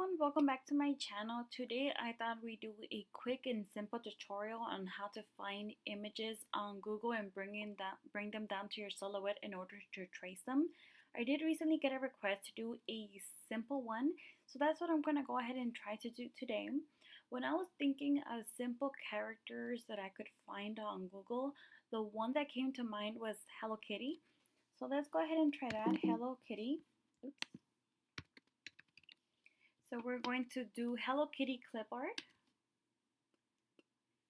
everyone, welcome back to my channel. Today I thought we'd do a quick and simple tutorial on how to find images on Google and bring them down to your Silhouette in order to trace them. I did recently get a request to do a simple one, so that's what I'm going to go ahead and try to do today. When I was thinking of simple characters that I could find on Google, the one that came to mind was Hello Kitty. So let's go ahead and try that. Hello Kitty. Oops. So we're going to do Hello Kitty clip art.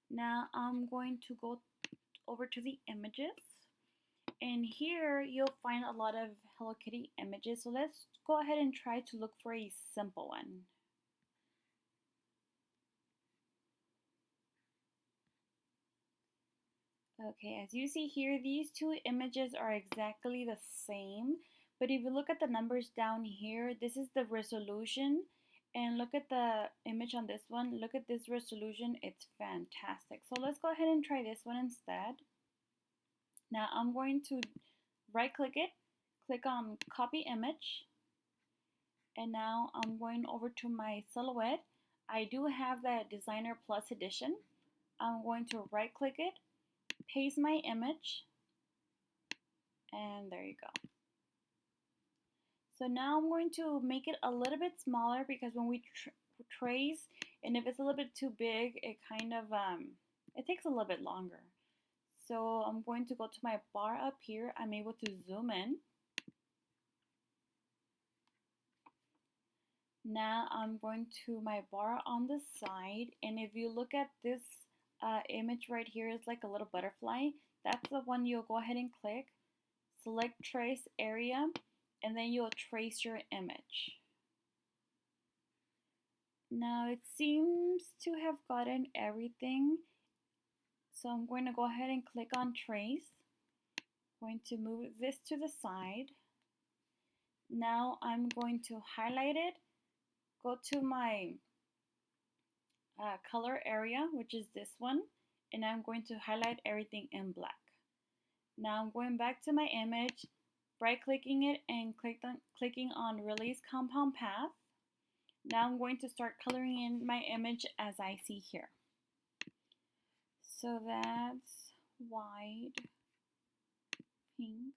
Now I'm going to go over to the images. And here you'll find a lot of Hello Kitty images. So let's go ahead and try to look for a simple one. Okay, as you see here, these two images are exactly the same. But if you look at the numbers down here, this is the resolution. And look at the image on this one. Look at this resolution. It's fantastic. So let's go ahead and try this one instead. Now I'm going to right click it, click on copy image. And now I'm going over to my Silhouette. I do have the Designer Plus edition. I'm going to right click it, paste my image, and there you go. So now I'm going to make it a little bit smaller because when we trace, and if it's a little bit too big, it kind of, it takes a little bit longer. So I'm going to go to my bar up here. I'm able to zoom in. Now I'm going to my bar on the side, and if you look at this image right here, it's like a little butterfly. That's the one you'll go ahead and click. Select trace area, and then you'll trace your image. Now it seems to have gotten everything. So I'm going to go ahead and click on trace. I'm going to move this to the side. Now I'm going to highlight it. Go to my color area, which is this one. And I'm going to highlight everything in black. Now I'm going back to my image, right clicking it and clicking on release compound path. Now I'm going to start coloring in my image as I see here. So that's white, pink.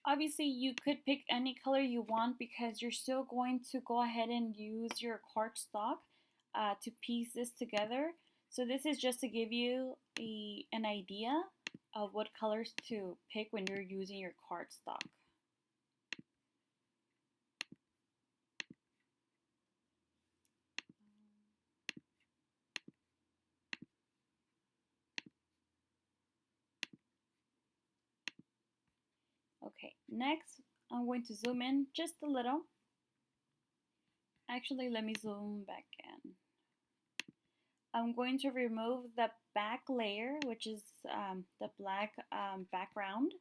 Obviously you could pick any color you want because you're still going to go ahead and use your cardstock to piece this together. So this is just to give you an idea of what colors to pick when you're using your cardstock. Okay, next I'm going to zoom in just a little. Actually, let me zoom back in. I'm going to remove the back layer, which is the black background.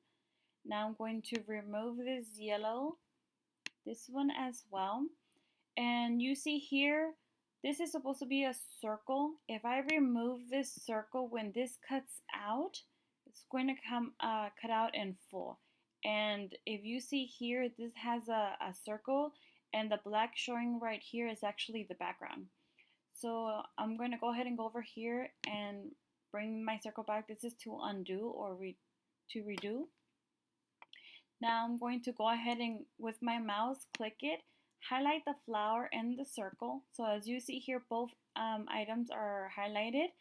Now I'm going to remove this yellow, this one as well. And you see here, this is supposed to be a circle. If I remove this circle, when this cuts out, it's going to come cut out in full. And if you see here, this has a circle, and the black showing right here is actually the background. So I'm going to go ahead and go over here and bring my circle back. This is to undo or to redo. Now I'm going to go ahead and with my mouse click it, highlight the flower and the circle. So as you see here, both items are highlighted.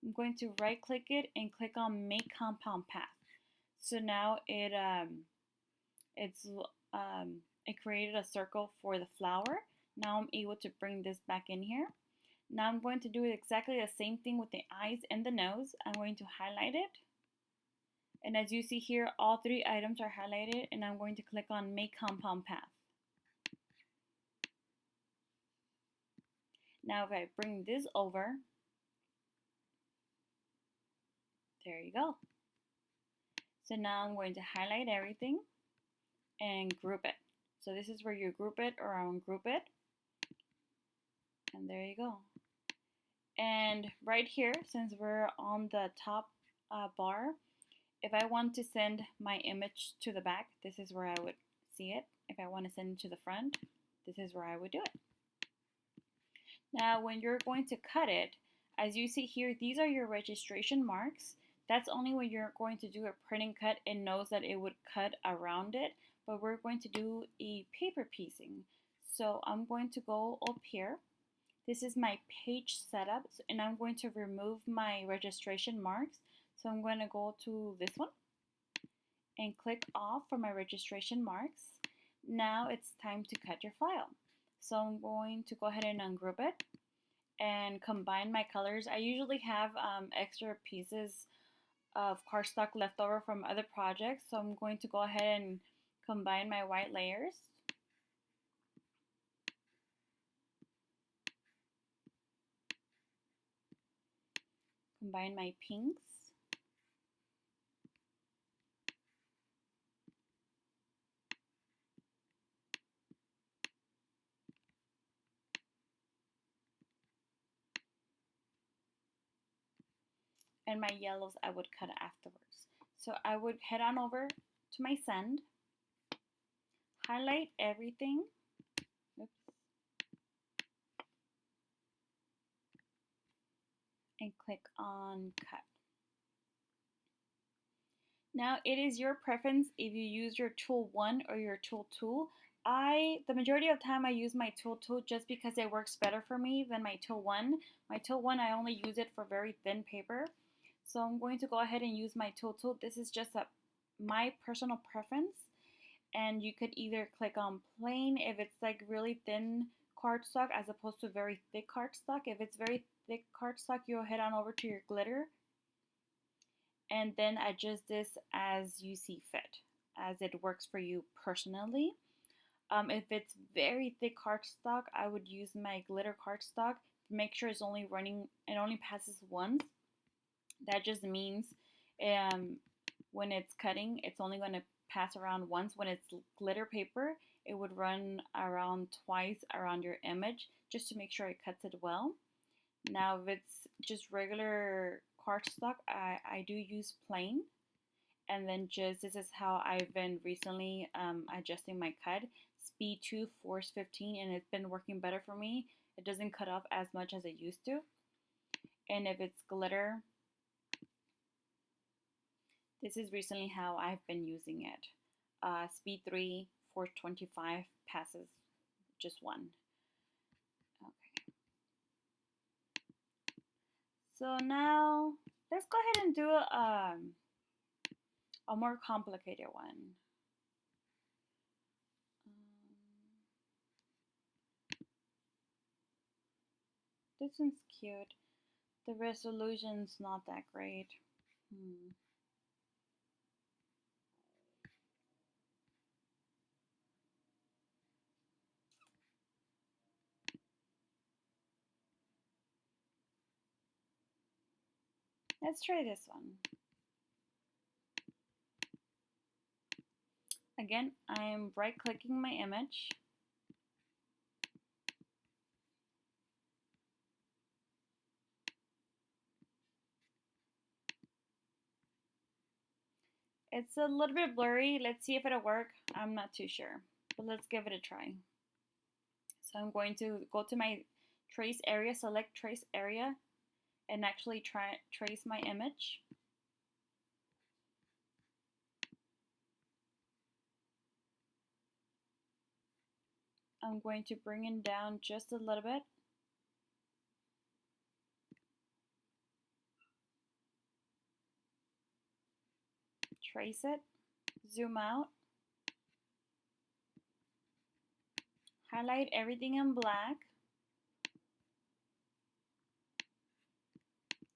I'm going to right click it and click on make compound path. So now it created a circle for the flower. Now I'm able to bring this back in here. Now I'm going to do exactly the same thing with the eyes and the nose. I'm going to highlight it. And as you see here, all three items are highlighted, and I'm going to click on make compound path. Now if I bring this over, there you go. So now I'm going to highlight everything and group it. So this is where you group it or ungroup it. And there you go. And right here, since we're on the top bar, if I want to send my image to the back, this is where I would see it. If I want to send it to the front, this is where I would do it. Now, when you're going to cut it, as you see here, these are your registration marks. That's only when you're going to do a print and cut, it knows that it would cut around it, but we're going to do a paper piecing. So I'm going to go up here. This is my page setup, and I'm going to remove my registration marks. So I'm going to go to this one and click off for my registration marks. Now it's time to cut your file. So I'm going to go ahead and ungroup it and combine my colors. I usually have extra pieces of cardstock left over from other projects, so I'm going to go ahead and combine my white layers. Combine my pinks. And my yellows I would cut afterwards. So I would head on over to my send, highlight everything. Oops. And click on cut. Now it is your preference if you use your tool 1 or your tool 2. The majority of the time I use my tool 2 just because it works better for me than my tool 1. My tool 1 I only use it for very thin paper. So I'm going to go ahead and use my tool 2. This is just my personal preference. And you could either click on plain if it's like really thin cardstock as opposed to very thick cardstock. If it's very thick cardstock, you'll head on over to your glitter and then adjust this as you see fit, as it works for you personally. If it's very thick cardstock, I would use my glitter cardstock. Make sure it's only running, it only passes once. That just means when it's cutting, it's only going to pass around once. When it's glitter paper, it would run around twice around your image just to make sure it cuts it well. Now if it's just regular cardstock, I do use plain. And then this is how I've been recently adjusting my cut. Speed 2, force 15, and it's been working better for me. It doesn't cut off as much as it used to. And if it's glitter, this is recently how I've been using it. Speed 3, force 25 passes just one. Okay. So now let's go ahead and do a more complicated one. This one's cute. The resolution's not that great. Let's try this one. Again, I'm right-clicking my image. It's a little bit blurry. Let's see if it'll work. I'm not too sure, but let's give it a try. So I'm going to go to my trace area, select trace area, and actually trace my image. I'm going to bring it down just a little bit. Trace it, zoom out, highlight everything in black,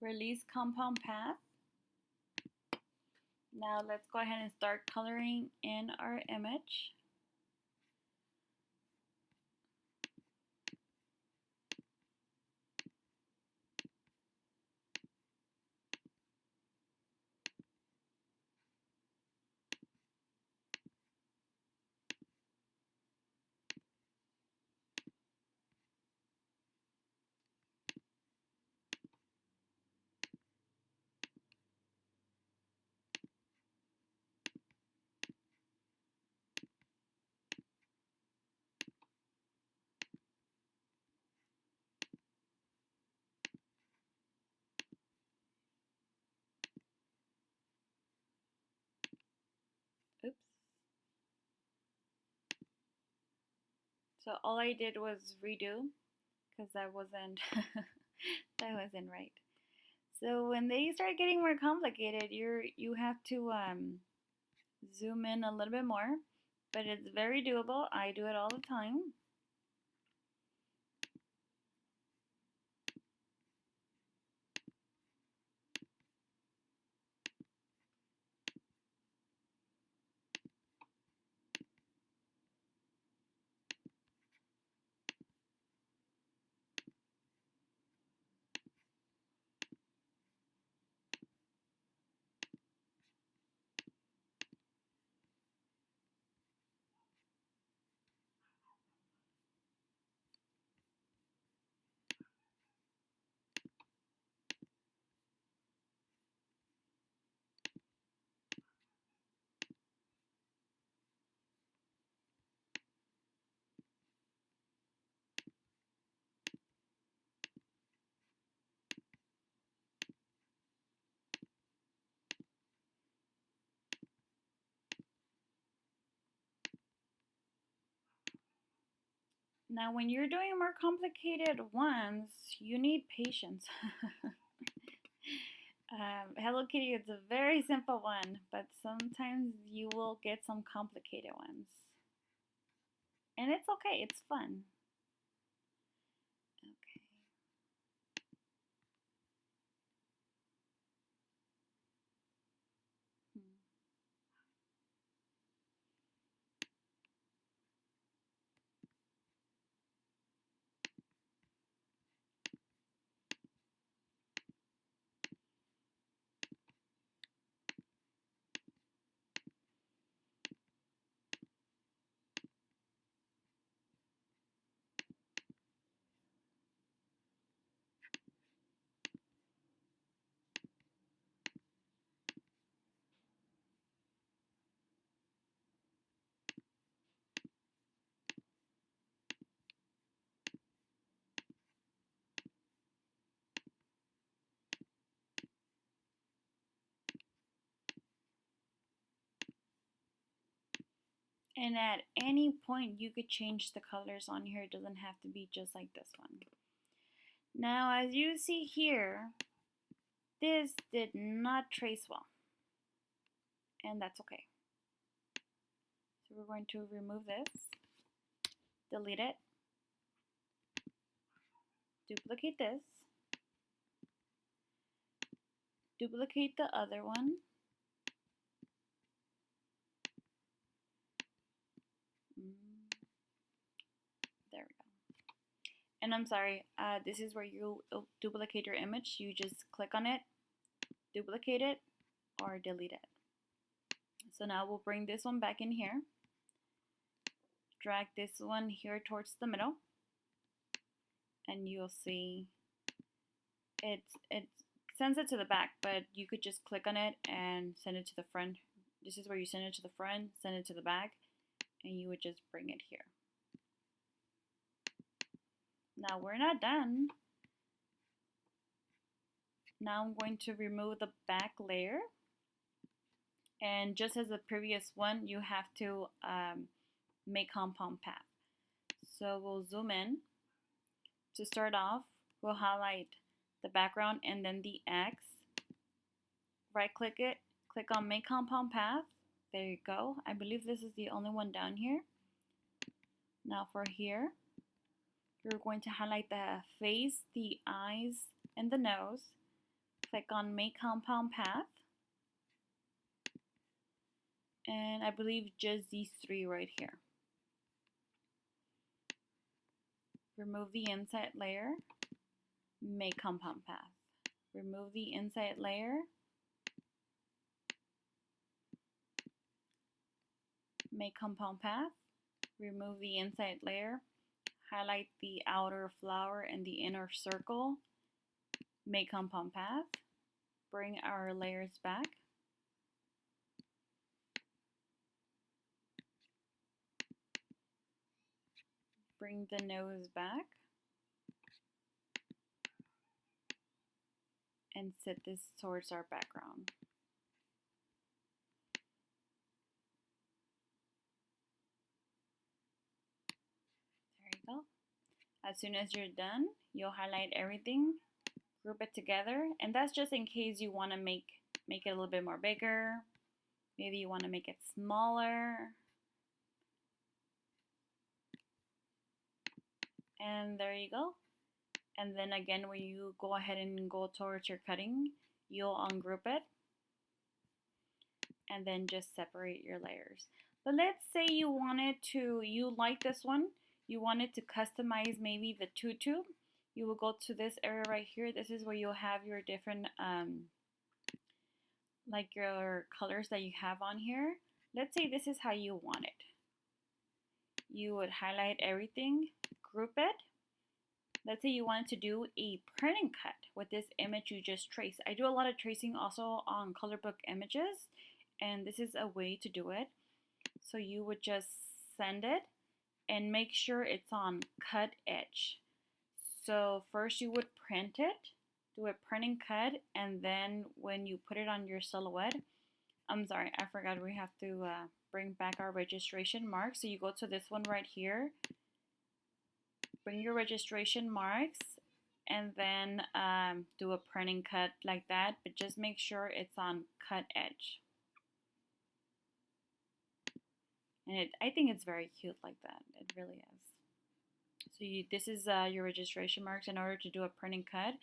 release compound path. Now let's go ahead and start coloring in our image. So all I did was redo because that wasn't that wasn't right. So when they start getting more complicated, you have to zoom in a little bit more, but it's very doable. I do it all the time. Now, when you're doing more complicated ones, you need patience. Hello Kitty is a very simple one, but sometimes you will get some complicated ones. And it's okay, it's fun. Okay. Hmm. And at any point, you could change the colors on here. It doesn't have to be just like this one. Now, as you see here, this did not trace well. And that's okay. So we're going to remove this, delete it, duplicate this, duplicate the other one, there we go. And I'm sorry, this is where you duplicate your image. You just click on it, duplicate it, or delete it. So now we'll bring this one back in here, drag this one here towards the middle, and you'll see it sends it to the back, but you could just click on it and send it to the front. This is where you send it to the front, send it to the back, and you would just bring it here. Now we're not done. Now I'm going to remove the back layer, and just as the previous one, you have to make compound path. So we'll zoom in. To start off, we'll highlight the background and then the X. Right click it, click on make compound path. There you go. I believe this is the only one down here. Now for here, you're going to highlight the face, the eyes, and the nose. Click on make compound path. And I believe just these three right here. Remove the inside layer, make compound path. Remove the inside layer, make compound path. Remove the inside layer, highlight the outer flower and the inner circle, make compound path. Bring our layers back. Bring the nose back. And set this towards our background. As soon as you're done, you'll highlight everything, group it together, and that's just in case you want to make it a little bit more bigger. Maybe you want to make it smaller. And there you go. And then again, when you go ahead and go towards your cutting, you'll ungroup it and then just separate your layers. But let's say you like this one, you wanted to customize maybe the tutu. You will go to this area right here. This is where you'll have your different, like your colors that you have on here. Let's say this is how you want it. You would highlight everything, group it. Let's say you wanted to do a print and cut with this image you just traced. I do a lot of tracing also on color book images, and this is a way to do it. So you would just send it and make sure it's on cut edge. So first you would print it, do a print and cut, and then when you put it on your silhouette, I'm sorry, I forgot we have to bring back our registration mark. So you go to this one right here, bring your registration marks, and then do a print and cut like that, but just make sure it's on cut edge. And I think it's very cute like that. It really is. So this is your registration marks in order to do a print and cut,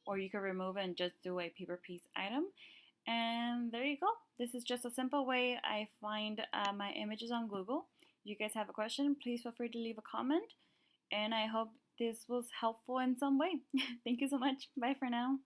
or you can remove it and just do a paper piece item. And there you go. This is just a simple way I find my images on Google. If you guys have a question, please feel free to leave a comment. And I hope this was helpful in some way. Thank you so much. Bye for now.